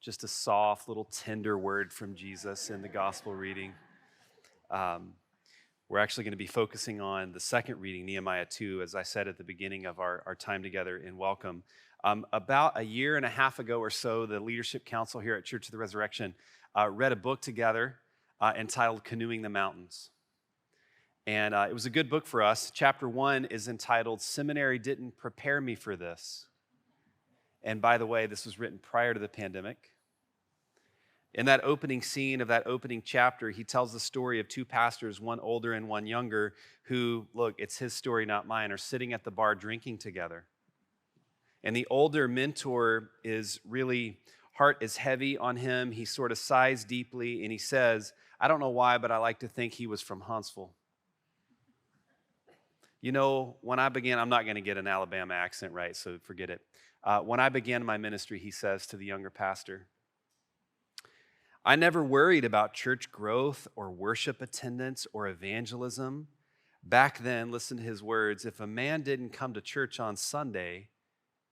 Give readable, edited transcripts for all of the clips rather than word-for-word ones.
just a soft, little tender word from Jesus in the gospel reading. We're actually going to be focusing on the second reading, Nehemiah 2, as I said at the beginning of our time together in Welcome. About a year and a half ago or so, the Leadership Council here at Church of the Resurrection read a book together entitled Canoeing the Mountains. And it was a good book for us. Chapter 1 is entitled, Seminary Didn't Prepare Me for This. And by the way, this was written prior to the pandemic. In that opening scene of that opening chapter, he tells the story of two pastors, one older and one younger, who, look, it's his story, not mine, are sitting at the bar drinking together. And the older mentor is really, heart is heavy on him. He sort of sighs deeply and he says, I don't know why, but I like to think he was from Huntsville. You know, when I began, I'm not going to get an Alabama accent right, so forget it. When I began my ministry, he says to the younger pastor, I never worried about church growth or worship attendance or evangelism. Back then, listen to his words, if a man didn't come to church on Sunday,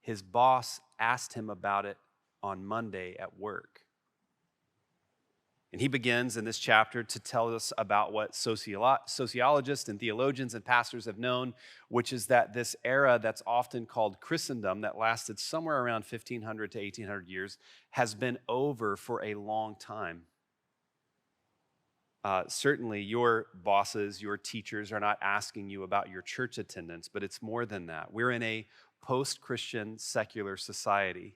his boss asked him about it on Monday at work. And he begins in this chapter to tell us about what sociologists and theologians and pastors have known, which is that this era that's often called Christendom, that lasted somewhere around 1,500 to 1,800 years, has been over for a long time. Certainly, your bosses, your teachers are not asking you about your church attendance, but it's more than that. We're in a post-Christian secular society.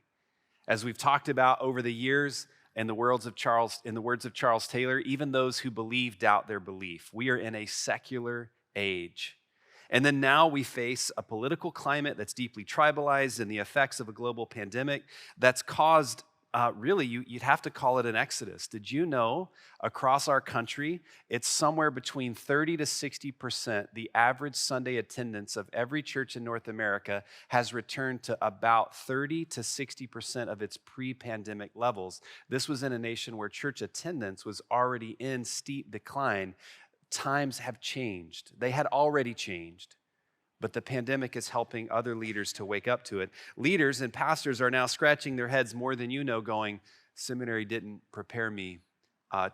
As we've talked about over the years, in the words of Charles Taylor, even those who believe doubt their belief. We are in a secular age. And then now we face a political climate that's deeply tribalized and the effects of a global pandemic that's caused, really, you'd have to call it an exodus. Did you know across our country, it's somewhere between 30 to 60%, the average Sunday attendance of every church in North America has returned to about 30 to 60% of its pre-pandemic levels. This was in a nation where church attendance was already in steep decline. Times have changed. They had already changed. But the pandemic is helping other leaders to wake up to it. Leaders and pastors are now scratching their heads more than you know, going, seminary didn't prepare me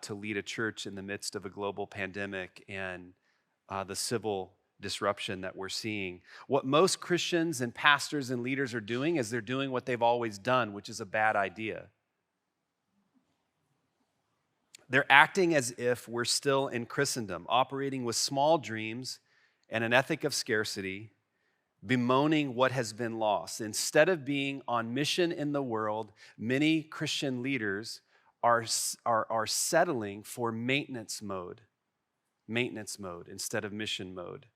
to lead a church in the midst of a global pandemic and the civil disruption that we're seeing. What most Christians and pastors and leaders are doing is they're doing what they've always done, which is a bad idea. They're acting as if we're still in Christendom, operating with small dreams and an ethic of scarcity, bemoaning what has been lost. Instead of being on mission in the world, many Christian leaders are settling for maintenance mode instead of mission mode.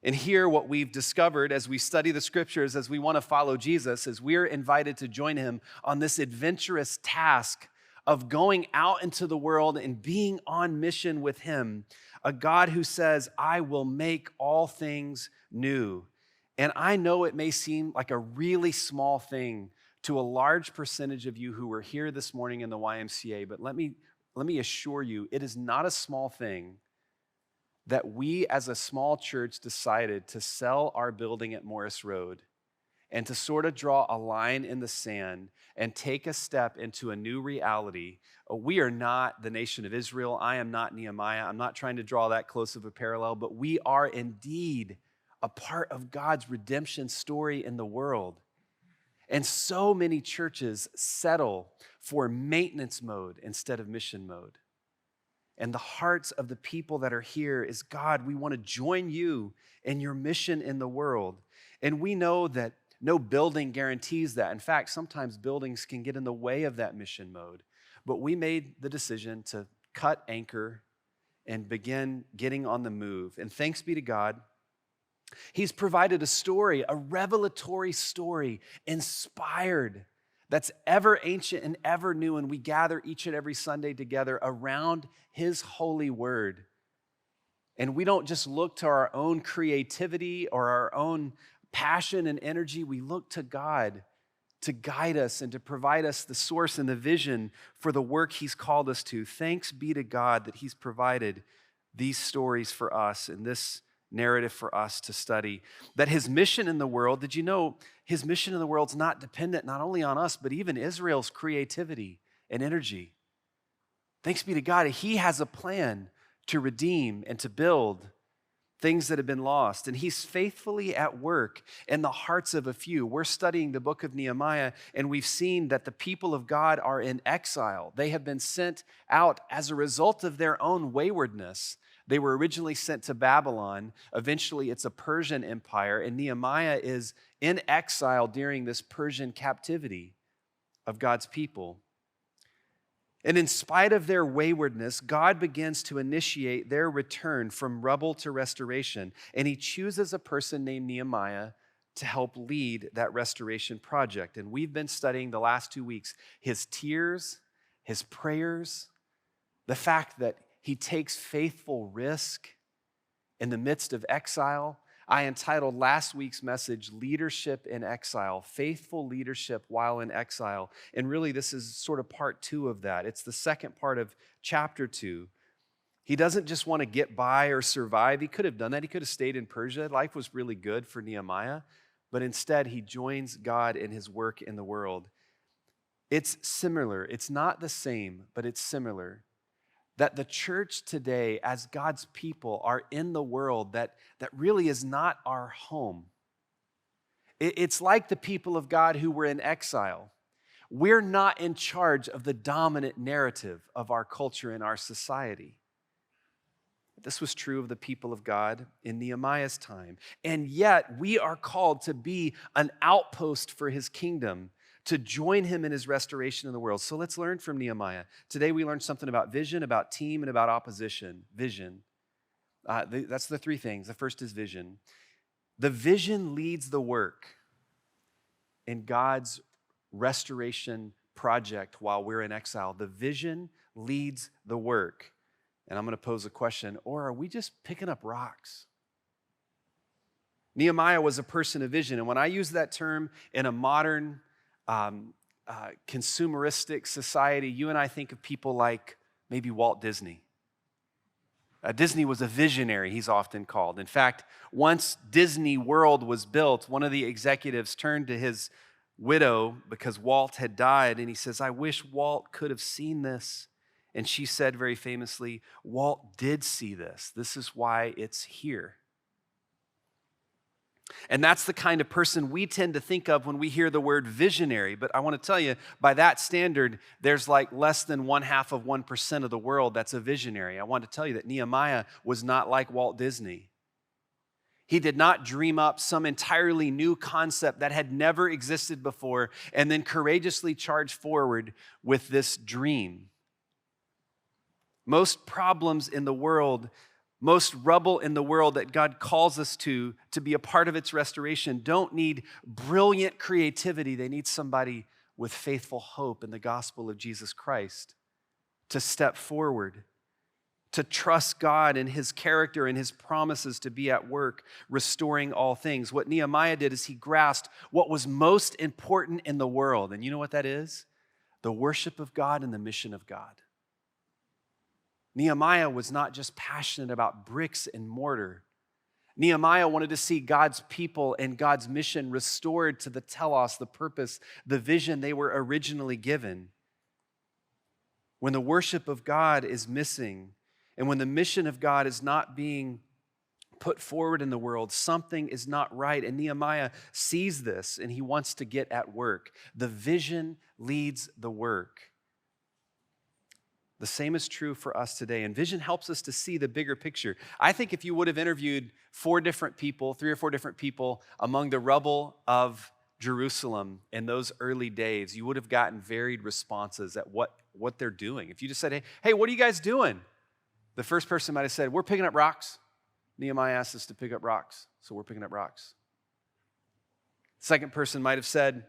And here, what we've discovered as we study the scriptures, as we want to follow Jesus, is we're invited to join him on this adventurous task of going out into the world and being on mission with him, a God who says, I will make all things new. And I know it may seem like a really small thing to a large percentage of you who were here this morning in the YMCA, but let me assure you, it is not a small thing that we as a small church decided to sell our building at Morris Road and to sort of draw a line in the sand and take a step into a new reality. We are not the nation of Israel. I am not Nehemiah. I'm not trying to draw that close of a parallel, but we are indeed a part of God's redemption story in the world. And so many churches settle for maintenance mode instead of mission mode. And the hearts of the people that are here is, God, we want to join you in your mission in the world. And we know that no building guarantees that. In fact, sometimes buildings can get in the way of that mission mode. But we made the decision to cut anchor and begin getting on the move. And thanks be to God, he's provided a story, a revelatory story, inspired, that's ever ancient and ever new. And we gather each and every Sunday together around his holy word. And we don't just look to our own creativity or our own passion and energy. We look to God to guide us and to provide us the source and the vision for the work he's called us to. Thanks be to God that he's provided these stories for us in this narrative for us to study. That his mission in the world, did you know his mission in the world is not dependent not only on us, but even Israel's creativity and energy. Thanks be to God, he has a plan to redeem and to build things that have been lost. And he's faithfully at work in the hearts of a few. We're studying the book of Nehemiah, and we've seen that the people of God are in exile. They have been sent out as a result of their own waywardness. They were originally sent to Babylon. Eventually, it's a Persian empire, and Nehemiah is in exile during this Persian captivity of God's people. And in spite of their waywardness, God begins to initiate their return from rubble to restoration. And he chooses a person named Nehemiah to help lead that restoration project. And we've been studying the last 2 weeks his tears, his prayers, the fact that he takes faithful risk in the midst of exile. I entitled last week's message, Leadership in Exile, Faithful Leadership While in Exile. And really, this is sort of part 2 of that. It's the second part of chapter 2. He doesn't just want to get by or survive. He could have done that. He could have stayed in Persia. Life was really good for Nehemiah. But instead, he joins God in his work in the world. It's similar. It's not the same, but it's similar. That the church today, as God's people, are in the world that really is not our home. It's like the people of God who were in exile. We're not in charge of the dominant narrative of our culture and our society. This was true of the people of God in Nehemiah's time. And yet, we are called to be an outpost for his kingdom, to join him in his restoration in the world. So let's learn from Nehemiah. Today we learned something about vision, about team, and about opposition. Vision. That's the 3 things. The first is vision. The vision leads the work in God's restoration project while we're in exile. The vision leads the work. And I'm going to pose a question, or are we just picking up rocks? Nehemiah was a person of vision. And when I use that term in a modern consumeristic society, you and I think of people like maybe Walt Disney. Disney was a visionary, he's often called. In fact, once Disney World was built, one of the executives turned to his widow because Walt had died, and he says, "I wish Walt could have seen this." And she said very famously, "Walt did see this. This is why it's here." And that's the kind of person we tend to think of when we hear the word visionary. But I want to tell you, by that standard, there's like less than 0.5% of the world that's a visionary. I want to tell you that Nehemiah was not like Walt Disney. He did not dream up some entirely new concept that had never existed before and then courageously charge forward with this dream. Most problems in the world, most rubble in the world that God calls us to be a part of its restoration don't need brilliant creativity. They need somebody with faithful hope in the gospel of Jesus Christ to step forward, to trust God and his character and his promises to be at work, restoring all things. What Nehemiah did is he grasped what was most important in the world. And you know what that is? The worship of God and the mission of God. Nehemiah was not just passionate about bricks and mortar. Nehemiah wanted to see God's people and God's mission restored to the telos, the purpose, the vision they were originally given. When the worship of God is missing, and when the mission of God is not being put forward in the world, something is not right. And Nehemiah sees this, and he wants to get at work. The vision leads the work. The same is true for us today. And vision helps us to see the bigger picture. I think if you would have interviewed 3 or 4 different people among the rubble of Jerusalem in those early days, you would have gotten varied responses at what they're doing. If you just said, hey, what are you guys doing? The first person might have said, we're picking up rocks. Nehemiah asked us to pick up rocks, so we're picking up rocks. Second person might have said,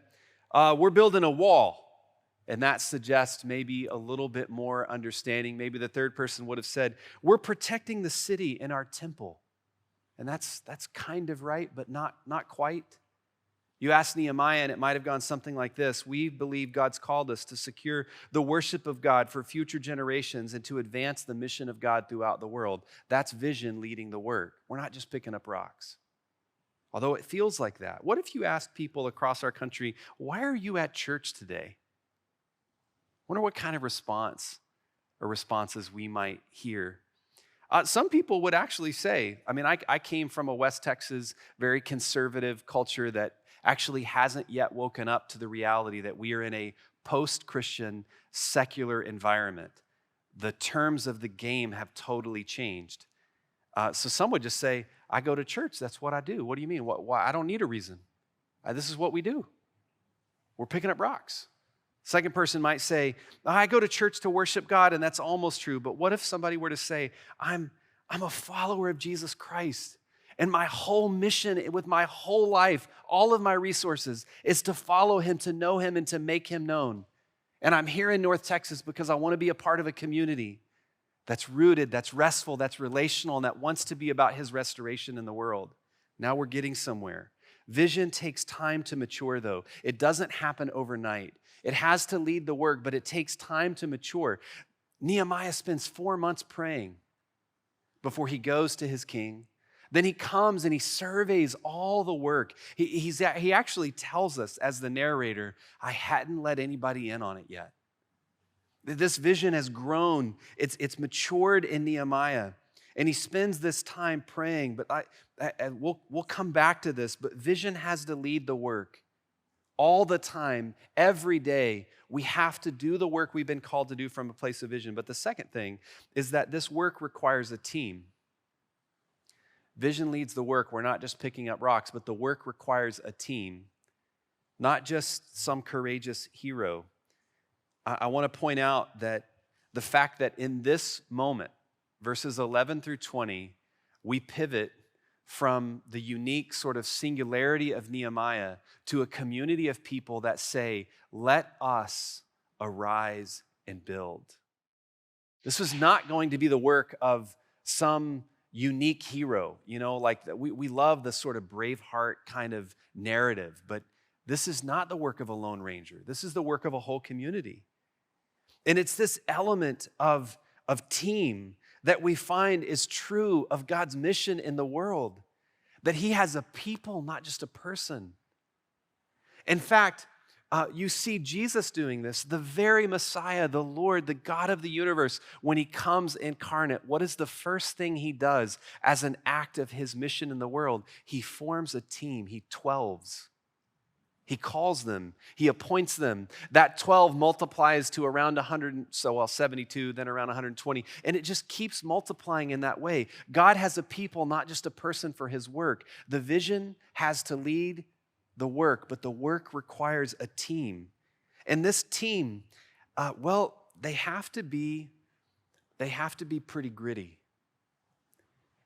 we're building a wall. And that suggests maybe a little bit more understanding. Maybe the third person would have said, we're protecting the city and our temple. And that's kind of right, but not quite. You ask Nehemiah, and it might have gone something like this: we believe God's called us to secure the worship of God for future generations and to advance the mission of God throughout the world. That's vision leading the work. We're not just picking up rocks, although it feels like that. What if you asked people across our country, why are you at church today? Wonder what kind of response or responses we might hear. Some people would actually say, I came from a West Texas, very conservative culture that actually hasn't yet woken up to the reality that we are in a post-Christian, secular environment. The terms of the game have totally changed. So some would just say, I go to church, that's what I do. What do you mean? Why? I don't need a reason. This is what we do. We're picking up rocks. Second person might say, I go to church to worship God, and that's almost true. But what if somebody were to say, I'm a follower of Jesus Christ, and my whole mission with my whole life, all of my resources, is to follow him, to know him, and to make him known. And I'm here in North Texas because I want to be a part of a community that's rooted, that's restful, that's relational, and that wants to be about his restoration in the world. Now we're getting somewhere. Vision takes time to mature, though. It doesn't happen overnight. It has to lead the work, but it takes time to mature. Nehemiah spends 4 months praying before he goes to his king. Then he comes and he surveys all the work. He actually tells us, as the narrator, I hadn't let anybody in on it yet. This vision has grown. It's matured in Nehemiah. And he spends this time praying, but we'll come back to this, but vision has to lead the work. All the time, every day, we have to do the work we've been called to do from a place of vision. But the second thing is that this work requires a team. Vision leads the work. We're not just picking up rocks, but the work requires a team, not just some courageous hero. I want to point out that the fact that in this moment, verses 11 through 20, we pivot from the unique sort of singularity of Nehemiah to a community of people that say, let us arise and build. This was not going to be the work of some unique hero, like we love the sort of Braveheart kind of narrative, but this is not the work of a lone ranger. This is the work of a whole community. And it's this element of team that we find is true of God's mission in the world, that he has a people, not just a person. In fact, you see Jesus doing this, the very Messiah, the Lord, the God of the universe, when he comes incarnate, what is the first thing he does as an act of his mission in the world? He forms a team, he 12s. He calls them, he appoints them. That 12 multiplies to around 72, then around 120, and it just keeps multiplying in that way. God has a people, not just a person for his work. The vision has to lead the work, but the work requires a team. And this team, they have to be pretty gritty.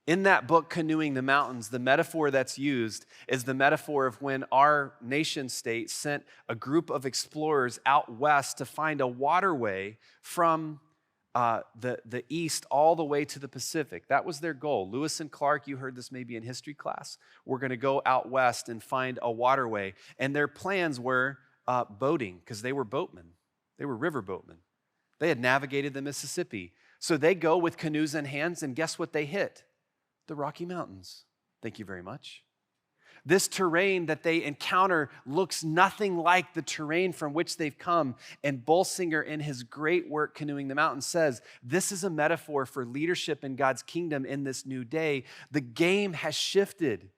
In that book, Canoeing the Mountains, the metaphor that's used is the metaphor of when our nation state sent a group of explorers out west to find a waterway from the east all the way to the Pacific. That was their goal. Lewis and Clark, you heard this maybe in history class, were going to go out west and find a waterway. And their plans were boating, because they were boatmen. They were river boatmen. They had navigated the Mississippi. So they go with canoes in hands, and guess what they hit? The Rocky Mountains. Thank you very much. This terrain that they encounter looks nothing like the terrain from which they've come. And Bolsinger, in his great work, Canoeing the Mountains, says, this is a metaphor for leadership in God's kingdom in this new day. The game has shifted.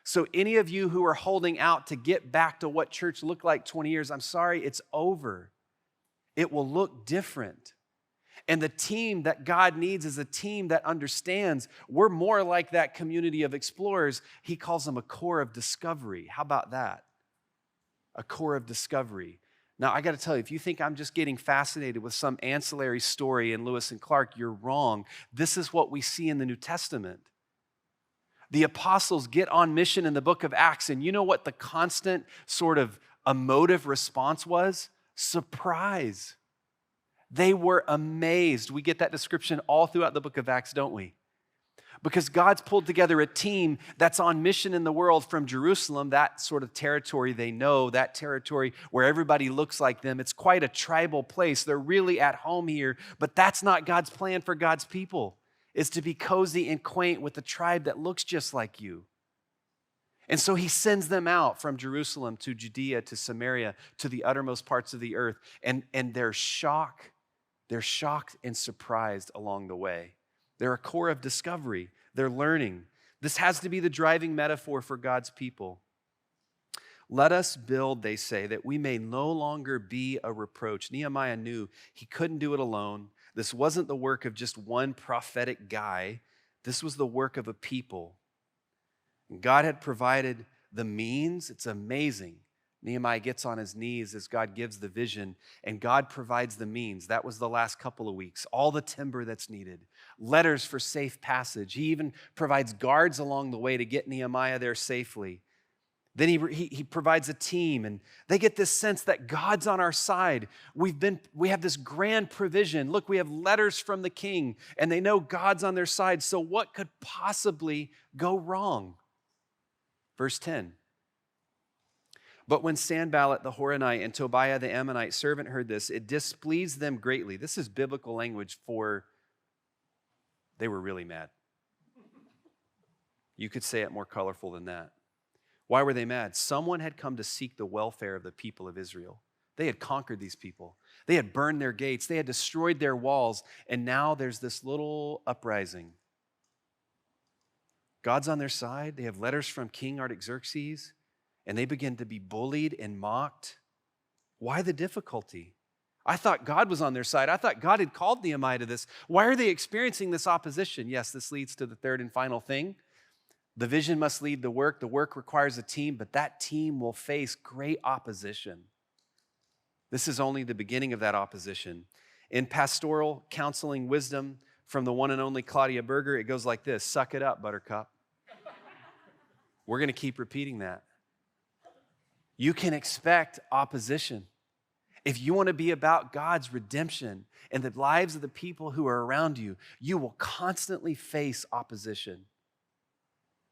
So any of you who are holding out to get back to what church looked like 20 years, I'm sorry, it's over. It will look different. And the team that God needs is a team that understands we're more like that community of explorers. He calls them a core of discovery. How about that? A core of discovery. Now, I got to tell you, if you think I'm just getting fascinated with some ancillary story in Lewis and Clark, you're wrong. This is what we see in the New Testament. The apostles get on mission in the book of Acts, and you know what the constant sort of emotive response was? Surprise. They were amazed. We get that description all throughout the book of Acts, don't we? Because God's pulled together a team that's on mission in the world from Jerusalem, that sort of territory they know, that territory where everybody looks like them. It's quite a tribal place. They're really at home here, but that's not God's plan for God's people, is to be cozy and quaint with a tribe that looks just like you. And so he sends them out from Jerusalem to Judea, to Samaria, to the uttermost parts of the earth. And they're shocked and surprised along the way. They're a core of discovery. They're learning. This has to be the driving metaphor for God's people. Let us build, they say, that we may no longer be a reproach. Nehemiah knew he couldn't do it alone. This wasn't the work of just one prophetic guy. This was the work of a people. And God had provided the means. It's amazing. Nehemiah gets on his knees as God gives the vision, and God provides the means. That was the last couple of weeks. All the timber that's needed, letters for safe passage. He even provides guards along the way to get Nehemiah there safely. Then he provides a team, and they get this sense that God's on our side. We have this grand provision. Look, we have letters from the king, and they know God's on their side. So what could possibly go wrong? Verse 10. But when Sanballat the Horonite and Tobiah the Ammonite servant heard this, it displeased them greatly. This is biblical language for they were really mad. You could say it more colorful than that. Why were they mad? Someone had come to seek the welfare of the people of Israel. They had conquered these people. They had burned their gates. They had destroyed their walls. And now there's this little uprising. God's on their side. They have letters from King Artaxerxes. And they begin to be bullied and mocked. Why the difficulty? I thought God was on their side. I thought God had called Nehemiah to this. Why are they experiencing this opposition? Yes, this leads to the third and final thing. The vision must lead the work. The work requires a team, but that team will face great opposition. This is only the beginning of that opposition. In pastoral counseling wisdom from the one and only Claudia Berger, it goes like this: suck it up, buttercup. We're going to keep repeating that. You can expect opposition. If you want to be about God's redemption and the lives of the people who are around you, you will constantly face opposition.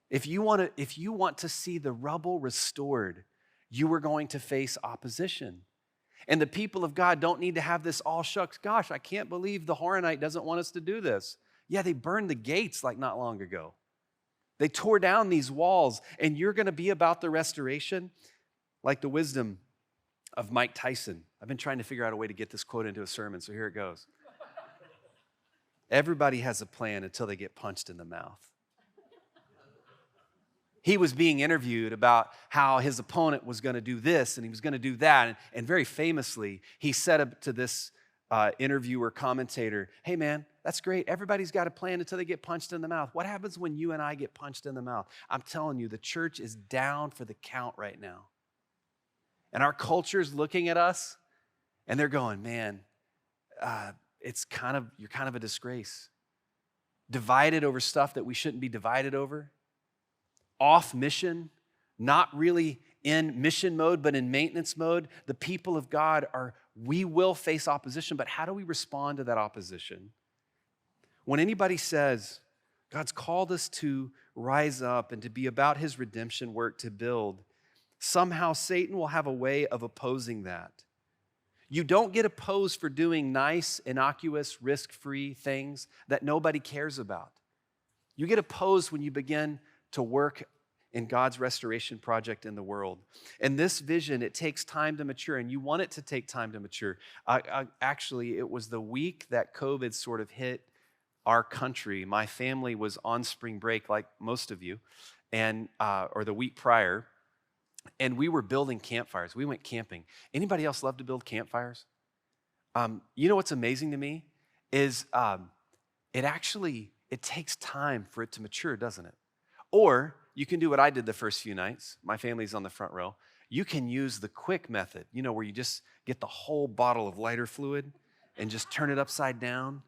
If you want to see the rubble restored, you are going to face opposition. And the people of God don't need to have this all shucks. Gosh, I can't believe the Horonite doesn't want us to do this. Yeah, they burned the gates like not long ago. They tore down these walls, and you're going to be about the restoration like the wisdom of Mike Tyson. I've been trying to figure out a way to get this quote into a sermon, so here it goes. Everybody has a plan until they get punched in the mouth. He was being interviewed about how his opponent was going to do this and he was going to do that. And very famously, he said up to this interviewer commentator, hey man, that's great. Everybody's got a plan until they get punched in the mouth. What happens when you and I get punched in the mouth? I'm telling you, the church is down for the count right now. And our culture's looking at us and they're going, man, you're kind of a disgrace. Divided over stuff that we shouldn't be divided over. Off mission, not really in mission mode, but in maintenance mode. The people of God we will face opposition, but how do we respond to that opposition? When anybody says, God's called us to rise up and to be about his redemption work to build, somehow Satan will have a way of opposing that. You don't get opposed for doing nice, innocuous, risk-free things that nobody cares about. You get opposed when you begin to work in God's restoration project in the world. And this vision, it takes time to mature, and you want it to take time to mature. Actually, it was the week that COVID sort of hit our country. My family was on spring break, like most of you, and or the week prior, and we were building campfires. We went camping. Anybody else love to build campfires? You know what's amazing to me is it takes time for it to mature, doesn't it? Or you can do what I did the first few nights. My family's on the front row. You can use the quick method, where you just get the whole bottle of lighter fluid and just turn it upside down.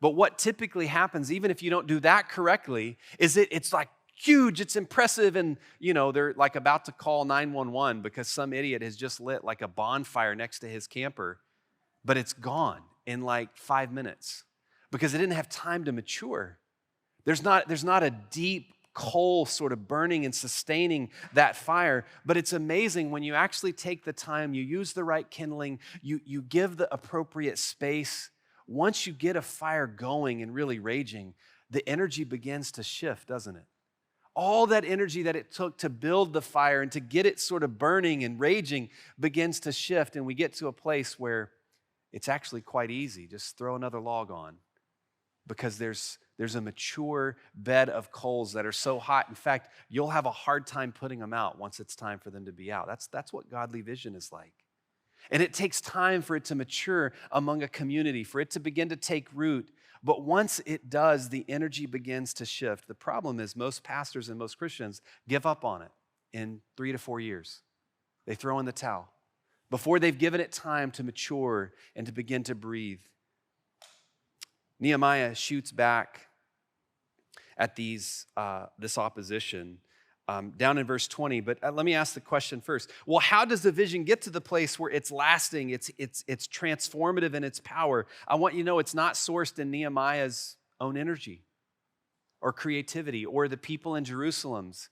But what typically happens, even if you don't do that correctly, is it's like huge, it's impressive, and they're like about to call 911 because some idiot has just lit like a bonfire next to his camper, but it's gone in like 5 minutes because it didn't have time to mature. There's not a deep coal sort of burning and sustaining that fire, but it's amazing when you actually take the time, you use the right kindling, you give the appropriate space. Once you get a fire going and really raging, the energy begins to shift, doesn't it? All that energy that it took to build the fire and to get it sort of burning and raging begins to shift, and we get to a place where it's actually quite easy. Just throw another log on, because there's a mature bed of coals that are so hot. In fact, you'll have a hard time putting them out once it's time for them to be out. That's what godly vision is like. And it takes time for it to mature among a community, for it to begin to take root. But once it does, the energy begins to shift. The problem is most pastors and most Christians give up on it in 3 to 4 years. They throw in the towel before they've given it time to mature and to begin to breathe. Nehemiah shoots back at this opposition down in verse 20. But let me ask the question first. Well, how does the vision get to the place where it's lasting, it's transformative in its power? I want you to know it's not sourced in Nehemiah's own energy or creativity or the people in Jerusalem's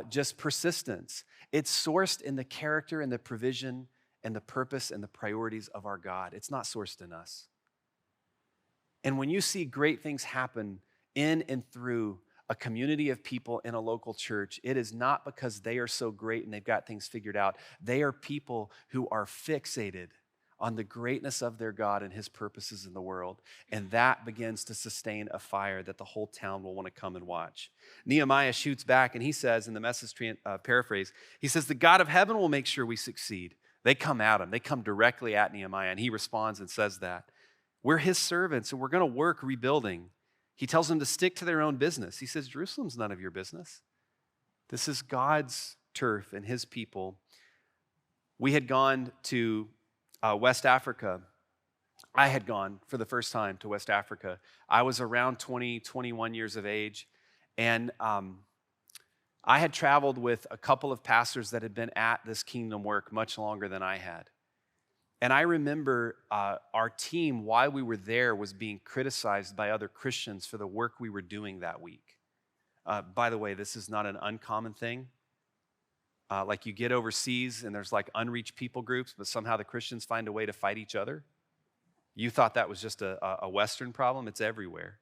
just persistence. It's sourced in the character and the provision and the purpose and the priorities of our God. It's not sourced in us. And when you see great things happen in and through a community of people in a local church, it is not because they are so great and they've got things figured out. They are people who are fixated on the greatness of their God and his purposes in the world. And that begins to sustain a fire that the whole town will want to come and watch. Nehemiah shoots back and he says, in the Message paraphrase, he says, the God of heaven will make sure we succeed. They come at him. They come directly at Nehemiah, and he responds and says that. We're his servants, and we're going to work rebuilding. He tells them to stick to their own business. He says, Jerusalem's none of your business. This is God's turf and his people. We had gone to West Africa. I had gone for the first time to West Africa. I was around 20, 21 years of age, and I had traveled with a couple of pastors that had been at this kingdom work much longer than I had. And I remember our team, while we were there, was being criticized by other Christians for the work we were doing that week. By the way, this is not an uncommon thing. Like you get overseas and there's like unreached people groups, but somehow the Christians find a way to fight each other. You thought that was just a Western problem. It's everywhere.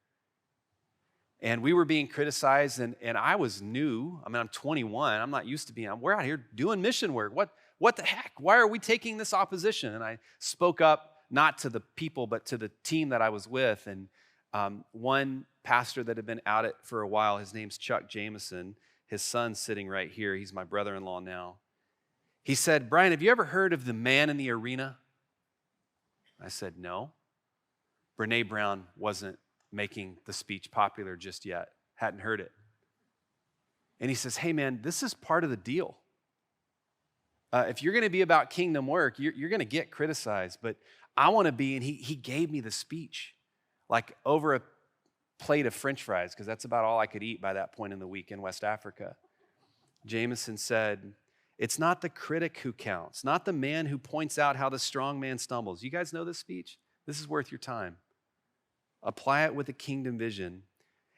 And we were being criticized, and I was new. I mean, I'm 21. I'm not used to being, we're out here doing mission work. What the heck? Why are we taking this opposition? And I spoke up, not to the people, but to the team that I was with. And one pastor that had been out it for a while, his name's Chuck Jameson. His son's sitting right here. He's my brother-in-law now. He said, Brian, have you ever heard of the man in the arena? I said, no. Brene Brown wasn't making the speech popular just yet. Hadn't heard it. And he says, hey man, this is part of the deal. If you're going to be about kingdom work, you're going to get criticized, but I want to be, and he gave me the speech, like over a plate of French fries, because that's about all I could eat by that point in the week in West Africa. Jameson said, it's not the critic who counts, not the man who points out how the strong man stumbles. You guys know this speech? This is worth your time. Apply it with a kingdom vision.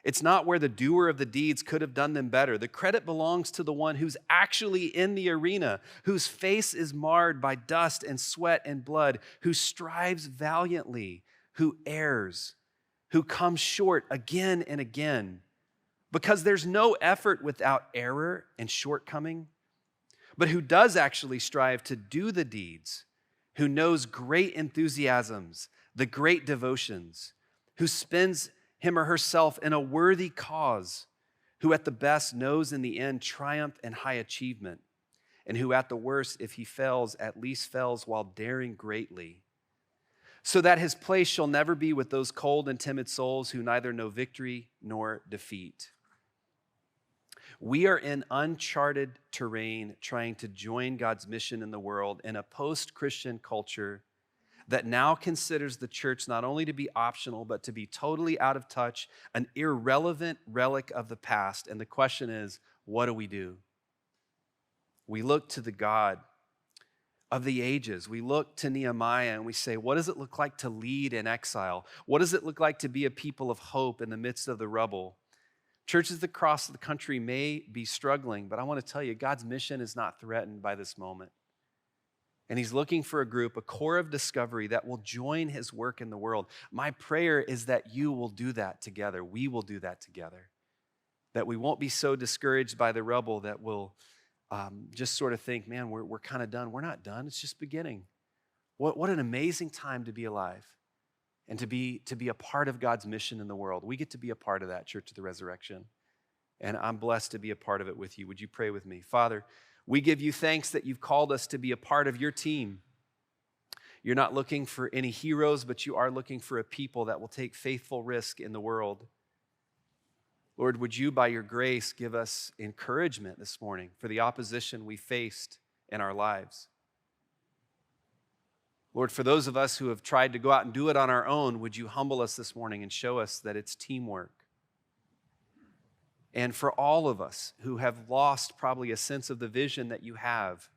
It's not where the doer of the deeds could have done them better. The credit belongs to the one who's actually in the arena, whose face is marred by dust and sweat and blood, who strives valiantly, who errs, who comes short again and again. Because there's no effort without error and shortcoming, but who does actually strive to do the deeds, who knows great enthusiasms, the great devotions, who spends him or herself in a worthy cause, who at the best knows in the end triumph and high achievement, and who at the worst, if he fails, at least fails while daring greatly, so that his place shall never be with those cold and timid souls who neither know victory nor defeat. We are in uncharted terrain trying to join God's mission in the world in a post-Christian culture that now considers the church not only to be optional, but to be totally out of touch, an irrelevant relic of the past. And the question is, what do we do? We look to the God of the ages. We look to Nehemiah and we say, what does it look like to lead in exile? What does it look like to be a people of hope in the midst of the rubble? Churches across the country may be struggling, but I want to tell you, God's mission is not threatened by this moment. And he's looking for a group, a core of discovery that will join his work in the world. My prayer is that you will do that together. We will do that together. That we won't be so discouraged by the rubble that we'll just sort of think, man, we're kind of done. We're not done. It's just beginning. What an amazing time to be alive and to be a part of God's mission in the world. We get to be a part of that, Church of the Resurrection. And I'm blessed to be a part of it with you. Would you pray with me? Father, we give you thanks that you've called us to be a part of your team. You're not looking for any heroes, but you are looking for a people that will take faithful risk in the world. Lord, would you, by your grace, give us encouragement this morning for the opposition we faced in our lives? Lord, for those of us who have tried to go out and do it on our own, would you humble us this morning and show us that it's teamwork? And for all of us who have lost probably a sense of the vision that you have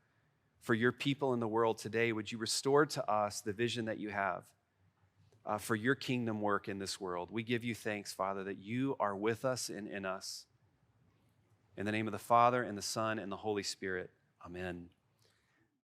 for your people in the world today, would you restore to us the vision that you have for your kingdom work in this world? We give you thanks, Father, that you are with us and in us. In the name of the Father, and the Son, and the Holy Spirit, amen.